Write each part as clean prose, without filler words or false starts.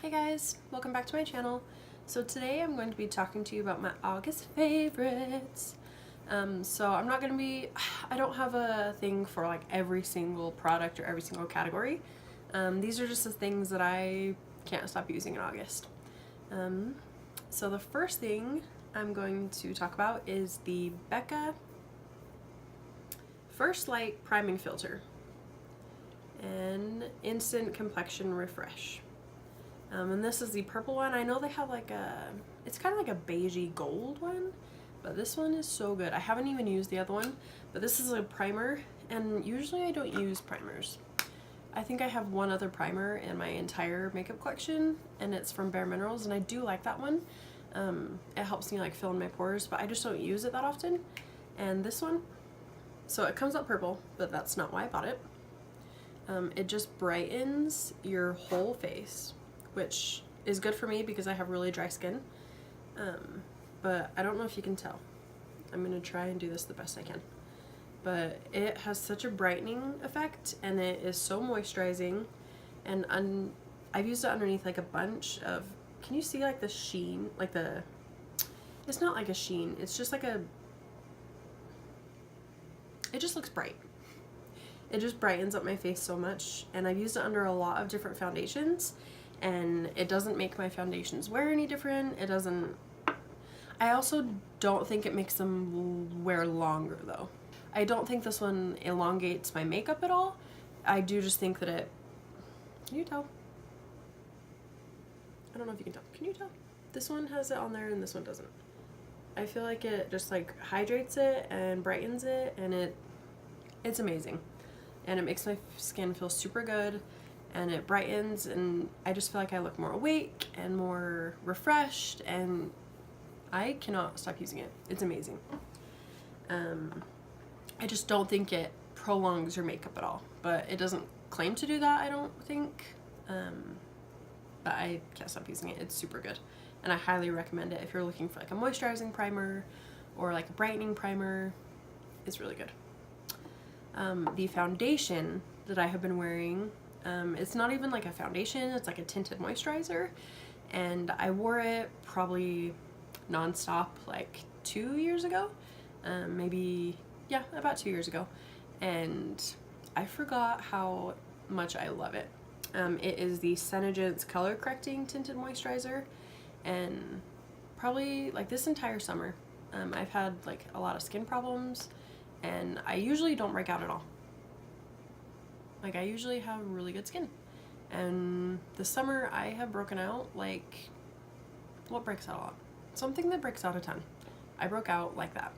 Hey guys, welcome back to my channel. So today I'm going to be talking to you about my August favorites. So I'm not going to be, I don't have a thing for like every single product or every single category. These are just the things that I can't stop using in August. So the first thing I'm going to talk about is the BECCA First Light Priming Filter and Instant Complexion Refresh. And this is the purple one. I know they have like it's kind of like a beigey gold one, but this one is so good. I haven't even used the other one, but this is a primer, and usually I don't use primers. I think I have one other primer in my entire makeup collection, and it's from Bare Minerals, and I do like that one. It helps me like fill in my pores, but I just don't use it that often. And this one, so it comes out purple, but that's not why I bought it. It just brightens your whole face, which is good for me because I have really dry skin, but I don't know if you can tell. I'm gonna try and do this the best I can, but it has such a brightening effect, and it is so moisturizing, and I've used it underneath like a bunch of, can you see like the sheen, like the, it's not like a sheen, it's just like a, it just looks bright. It just brightens up my face so much, and I've used it under a lot of different foundations, and it doesn't make my foundations wear any different. It doesn't, I also don't think it makes them wear longer though. I don't think this one elongates my makeup at all. I do just think that it, can you tell? I don't know if you can tell. Can you tell? This one has it on there and this one doesn't. I feel like it just like hydrates it and brightens it, and it's amazing. And it makes my skin feel super good, and it brightens, and I just feel like I look more awake and more refreshed, and I cannot stop using it. It's amazing. I just don't think it prolongs your makeup at all, but it doesn't claim to do that, I don't think. But I can't stop using it. It's super good, and I highly recommend it if you're looking for like a moisturizing primer or like a brightening primer. It's really good. The foundation that I have been wearing, it's not even like a foundation, it's like a tinted moisturizer, and I wore it probably non-stop like 2 years ago, maybe, yeah, about 2 years ago, and I forgot how much I love it. It is the Senegence color correcting tinted moisturizer, and probably like this entire summer I've had like a lot of skin problems, and I usually don't break out at all. Like, I usually have really good skin, and this summer I have broken out like, what breaks out a lot? Something that breaks out a ton. I broke out like that,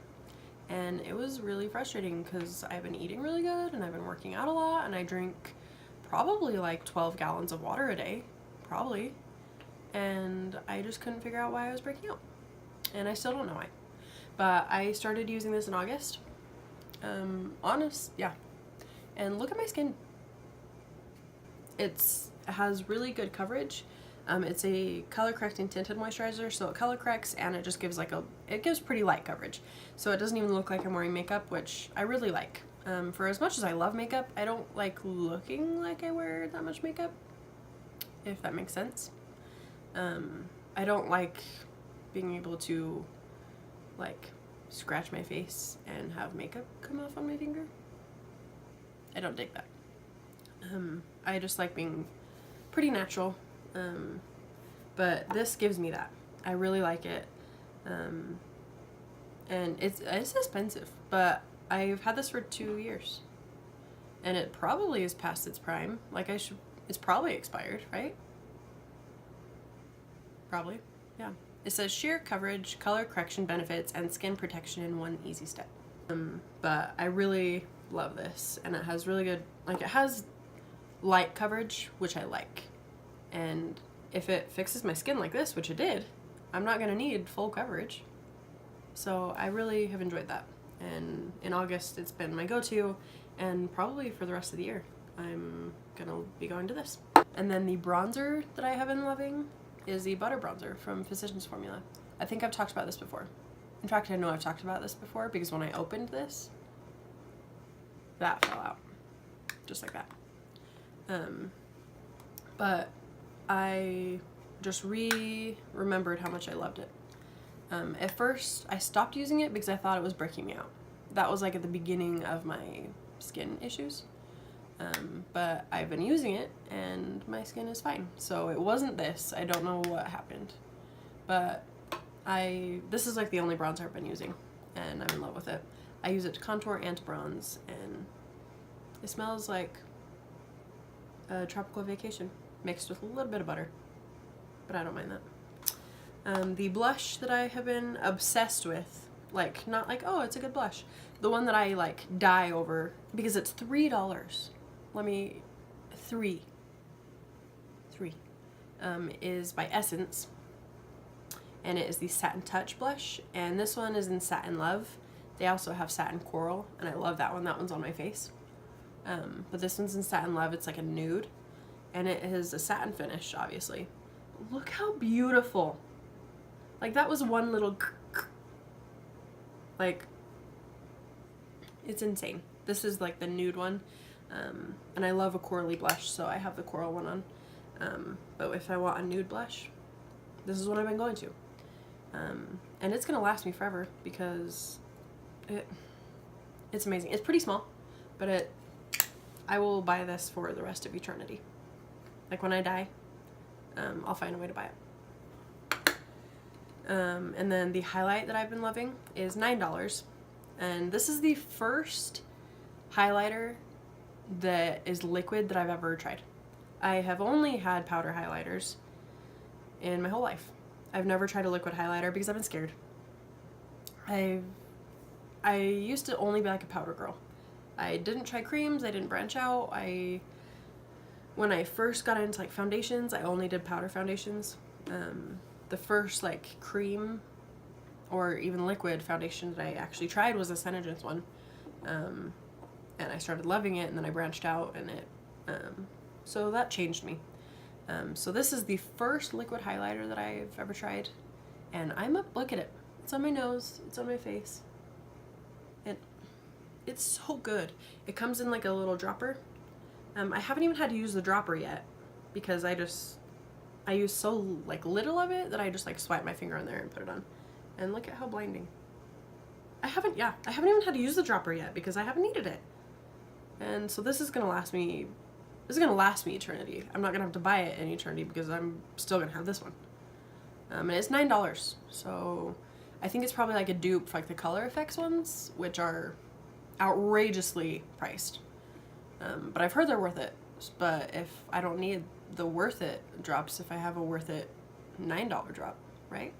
and it was really frustrating because I've been eating really good and I've been working out a lot, and I drink probably like 12 gallons of water a day, probably, and I just couldn't figure out why I was breaking out, and I still don't know why. But I started using this in August. Yeah, and look at my skin. It has really good coverage. It's a color correcting tinted moisturizer, so it color corrects, and it just gives like it gives pretty light coverage, so it doesn't even look like I'm wearing makeup, which I really like. For as much as I love makeup, I don't like looking like I wear that much makeup, if that makes sense. I don't like being able to like scratch my face and have makeup come off on my finger. I don't dig that. I just like being pretty natural, but this gives me that. I really like it, and it's expensive, but I've had this for 2 years, and it probably is past its prime. Like, it's probably expired, right? Probably, yeah. It says sheer coverage, color correction benefits, and skin protection in one easy step. But I really love this, and it has really good, like, it has light coverage, which I like. And if it fixes my skin like this, which it did, I'm not gonna need full coverage. So I really have enjoyed that. And in August, it's been my go-to, and probably for the rest of the year, I'm gonna be going to this. And then the bronzer that I have been loving is the Butter Bronzer from Physicians Formula. I think I've talked about this before. In fact, I know I've talked about this before because when I opened this, that fell out. Just like that. But I just remembered how much I loved it. At first, I stopped using it because I thought it was breaking me out. That was like at the beginning of my skin issues. But I've been using it and my skin is fine. So it wasn't this. I don't know what happened. But this is like the only bronzer I've been using and I'm in love with it. I use it to contour and to bronze and it smells like a tropical vacation mixed with a little bit of butter. But I don't mind that. The blush that I have been obsessed with, like not like, oh, it's a good blush. The one that I like die over because it's $3. Three. Is by Essence. And it is the Satin Touch blush. And this one is in Satin Love. They also have Satin Coral. And I love that one. That one's on my face. But this one's in Satin Love. It's like a nude. And it has a satin finish, obviously. Look how beautiful. Like that was one little... Like... It's insane. This is like the nude one. And I love a corally blush, so I have the coral one on. But if I want a nude blush, this is what I've been going to. And it's going to last me forever because it's amazing. It's pretty small, but I will buy this for the rest of eternity. Like when I die, I'll find a way to buy it. And then the highlight that I've been loving is $9. And this is the first highlighter that is liquid that I've ever tried. I have only had powder highlighters in my whole life. I've never tried a liquid highlighter because I've been scared. I used to only be like a powder girl. I didn't try creams, I didn't branch out. When I first got into like foundations, I only did powder foundations. The first like cream or even liquid foundation that I actually tried was a Senegence one. And I started loving it and then I branched out and so that changed me. So this is the first liquid highlighter that I've ever tried and look at it. It's on my nose, it's on my face. And it's so good. It comes in like a little dropper. I haven't even had to use the dropper yet because I use so like little of it that I just like swipe my finger on there and put it on. And look at how blinding. I haven't even had to use the dropper yet because I haven't needed it. And so this is gonna last me eternity. I'm not gonna have to buy it in eternity because I'm still gonna have this one. And it's $9. So I think it's probably like a dupe for like the Color Effects ones, which are outrageously priced. But I've heard they're worth it. But if I don't need the worth it drops, if I have a worth it $9 drop, right?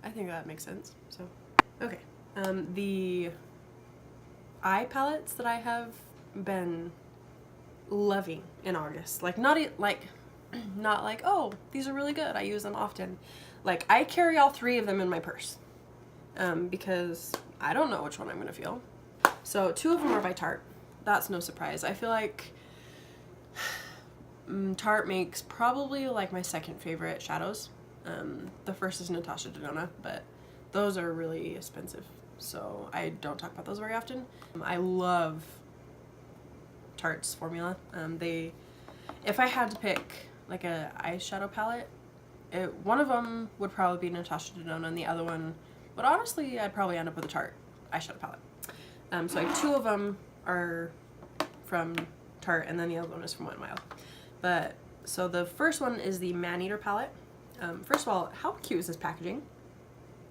I think that makes sense. So, okay. The eye palettes that I have been loving in August, like not like, oh, these are really good, I use them often. Like I carry all 3 of them in my purse because I don't know which one I'm gonna feel. So 2 of them are by Tarte. That's no surprise. I feel like Tarte makes probably like my second favorite shadows. The first is Natasha Denona, but those are really expensive, so I don't talk about those very often. I love Tarte's formula. If I had to pick like a eyeshadow palette, one of them would probably be Natasha Denona, and the other one would honestly, I'd probably end up with a Tarte eyeshadow palette. So like 2 of them are from Tarte, and then the other one is from Wet n Wild. But so the first one is the Maneater palette. First of all, how cute is this packaging?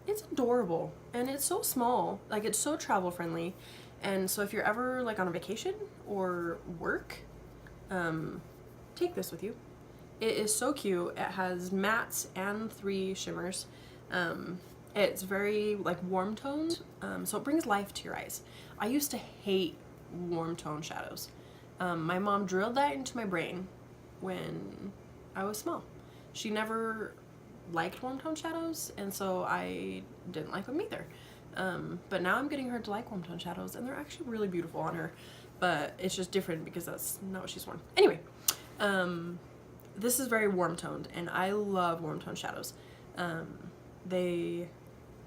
It's adorable and it's so small, like it's so travel friendly. And so if you're ever like on a vacation or work, take this with you. It is so cute. It has mattes and 3 shimmers. It's very like warm toned, so it brings life to your eyes. I used to hate warm tone shadows. My mom drilled that into my brain when I was small. She never liked warm tone shadows, and so I didn't like them either. But now I'm getting her to like warm tone shadows, and they're actually really beautiful on her, but it's just different because that's not what she's worn. Anyway, this is very warm toned, and I love warm tone shadows.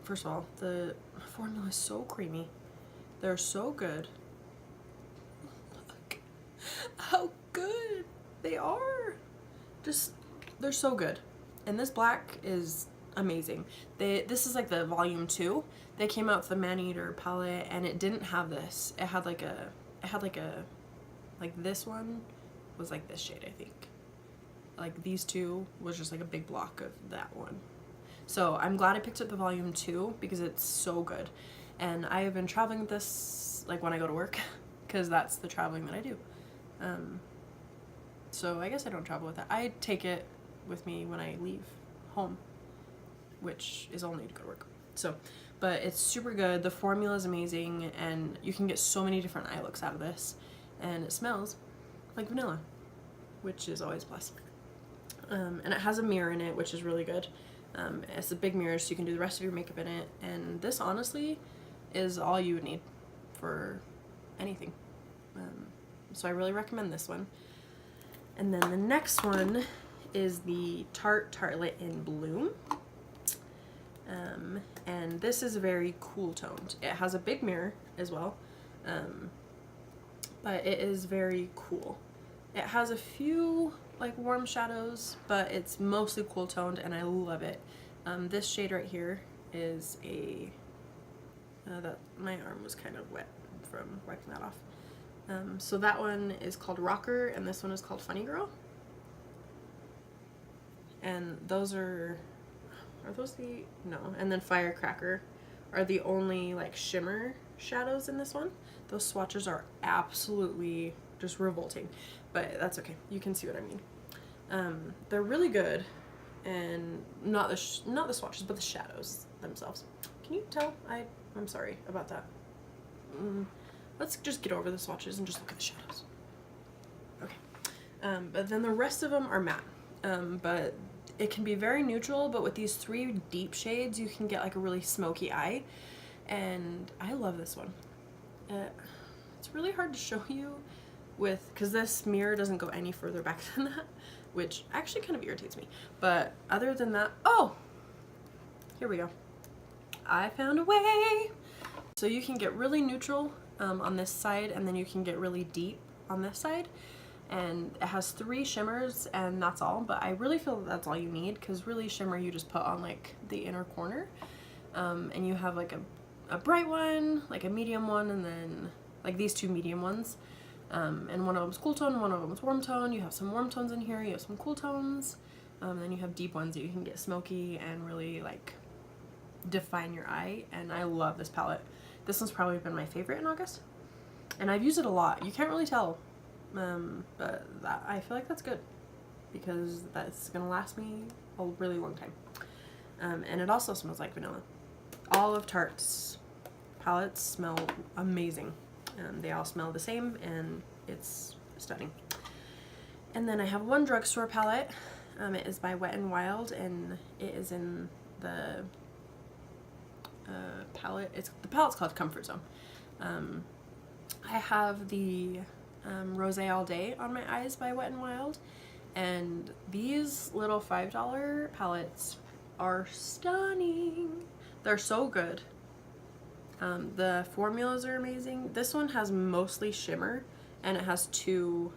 First of all, the formula is so creamy. They're so good. Look how good they are. just, they're so good. And this black is amazing. This is like the volume 2. They came out with the Maneater palette and it didn't have this. It had like this one was like this shade, I think. Like these two was just like a big block of that one. So I'm glad I picked up the volume 2 because it's so good. And I have been traveling with this like when I go to work because that's the traveling that I do. So I guess I don't travel with that. I take it with me when I leave home, which is only to go to work. So, but it's super good. The formula is amazing and you can get so many different eye looks out of this. And it smells like vanilla, which is always a plus. And it has a mirror in it, which is really good. It's a big mirror so you can do the rest of your makeup in it. And this honestly is all you would need for anything. So I really recommend this one. And then the next one is the Tarte Tartelette in Bloom. And this is very cool toned. It has a big mirror as well. But it is very cool. It has a few like warm shadows, but it's mostly cool toned and I love it. This shade right here is a, that my arm was kind of wet from wiping that off. So that one is called Rocker and this one is called Funny Girl. And those are those the, no, and then Firecracker are the only like shimmer shadows in this one. Those swatches are absolutely just revolting, but that's okay. You can see what I mean. They're really good, and not the swatches, but the shadows themselves. Can you tell? I'm sorry about that. Let's just get over the swatches and just look at the shadows. Okay. But then the rest of them are matte. But it can be very neutral, but with these 3 deep shades, you can get like a really smoky eye, and I love this one. It's really hard to show you because this mirror doesn't go any further back than that, which actually kind of irritates me. But other than that, oh, here we go. I found a way. So you can get really neutral on this side, and then you can get really deep on this side. And it has 3 shimmers and that's all, but I really feel that that's all you need, because really shimmer you just put on like the inner corner. And you have like a bright one, like a medium one, and then like these 2 medium ones. And one of them's cool tone, one of them's warm tone. You have some warm tones in here, you have some cool tones. Then you have deep ones that you can get smoky and really like define your eye. And I love this palette. This one's probably been my favorite in August. And I've used it a lot. You can't really tell. But I feel like that's good because that's gonna last me a really long time. And it also smells like vanilla. All of Tarte's palettes smell amazing. They all smell the same and it's stunning. And then I have one drugstore palette. It is by Wet n Wild and it is in the palette. The palette's called Comfort Zone. I have the Rosé All Day on my eyes by Wet n Wild, and these little $5 palettes are stunning. They're so good. The formulas are amazing. This one has mostly shimmer and it has 2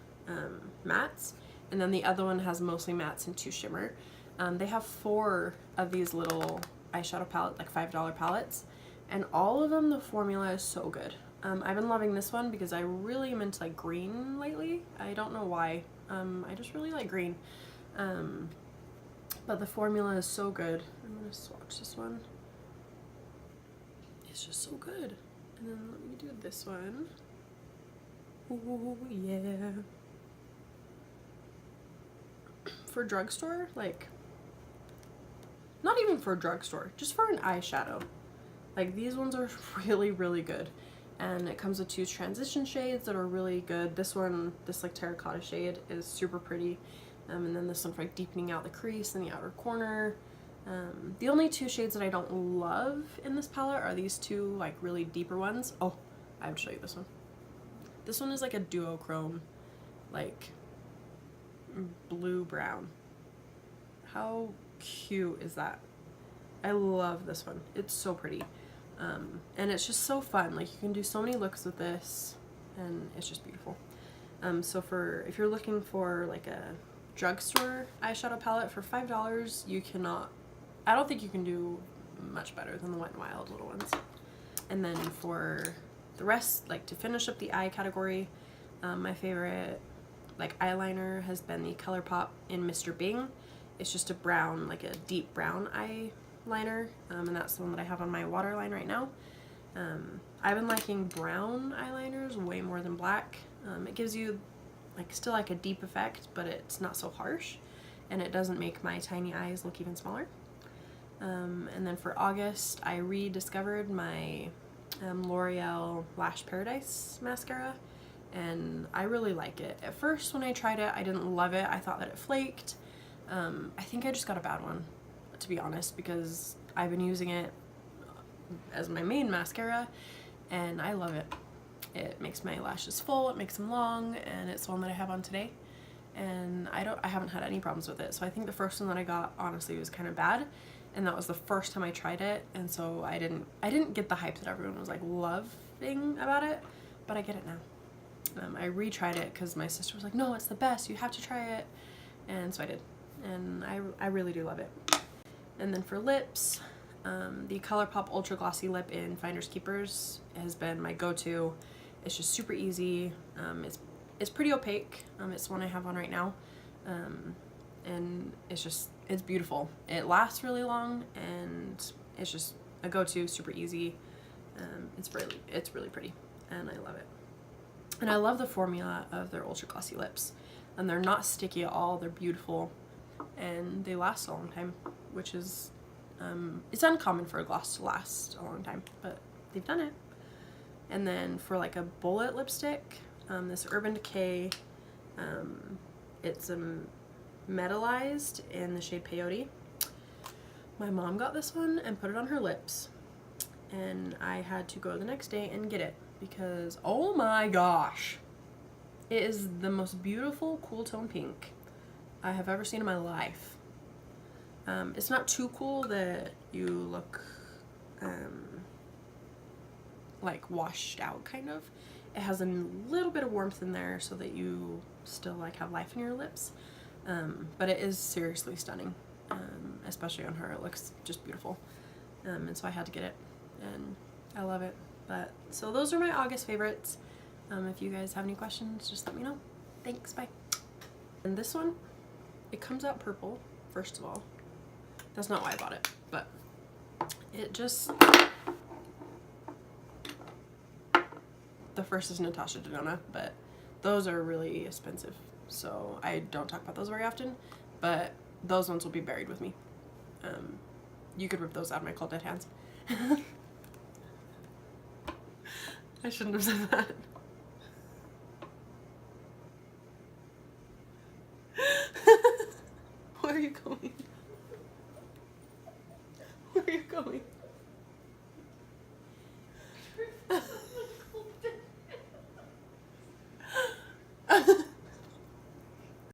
mattes, and then the other one has mostly mattes and 2 shimmer. They have 4 of these little eyeshadow palette, like $5 palettes, and all of them the formula is so good. I've been loving this one because I really am into like green lately. I don't know why. I just really like green. But the formula is so good. I'm gonna swatch this one. It's just so good. And then let me do this one. Oh yeah. For drugstore, like, not even for a drugstore, just for an eyeshadow. Like these ones are really, really good. And it comes with 2 transition shades that are really good. This one, this like terracotta shade, is super pretty. And then this one for like deepening out the crease in the outer corner. The only 2 shades that I don't love in this palette are these 2 like really deeper ones. Oh, I have to show you this one. This one is like a duochrome, like blue brown. How cute is that? I love this one. It's so pretty. And it's just so fun. Like you can do so many looks with this and it's just beautiful. So if you're looking for like drugstore eyeshadow palette for $5. You cannot, I don't think you can do much better than the Wet n Wild little ones. And then for the rest, like to finish up the eye category, my favorite like eyeliner has been the ColourPop in Mr. Bing. It's just a brown, like a deep brown eyeliner, and that's the one that I have on my waterline right now. I've been liking brown eyeliners way more than black. It gives you like still like a deep effect, but it's not so harsh, and it doesn't make my tiny eyes look even smaller. And then for August, I rediscovered my L'Oreal Lash Paradise mascara, and I really like it. At first when I tried it, I didn't love it. I thought that it flaked. I think I just got a bad one, to be honest, because I've been using it as my main mascara and I love it. It makes my lashes full, it makes them long, and it's the one that I have on today. And I haven't had any problems with it. So I think the first one that I got honestly was kind of bad, and that was the first time I tried it, and so I didn't get the hype that everyone was like loving about it, but I get it now. I retried it because my sister was like, no, it's the best, you have to try it, and so I did, and I really do love it. And then for lips, the ColourPop Ultra Glossy Lip in Finders Keepers has been my go-to. It's just super easy. It's pretty opaque. It's the one I have on right now, and it's beautiful. It lasts really long, and it's just a go-to, super easy. It's really pretty, and I love it. And I love the formula of their Ultra Glossy lips, and they're not sticky at all. They're beautiful, and they last a long time, which is it's uncommon for a gloss to last a long time, but they've done it. And then for like a bullet lipstick, this Urban Decay, it's metallized in the shade Peyote. My mom got this one and put it on her lips, and I had to go the next day and get it because, oh my gosh, it is the most beautiful cool tone pink I have ever seen in my life. It's not too cool that you look like washed out, kind of. It has a little bit of warmth in there so that you still like have life in your lips, but it is seriously stunning, especially on her. It looks just beautiful, and so I had to get it, and I love it. But so those are my August favorites. If you guys have any questions, just let me know. Thanks, bye. And this one, it comes out purple, first of all. That's not why I bought it, but it just, the first is Natasha Denona, but those are really expensive, so I don't talk about those very often, but those ones will be buried with me. You could rip those out of my cold dead hands. I shouldn't have said that. Where are you going? Where are you going?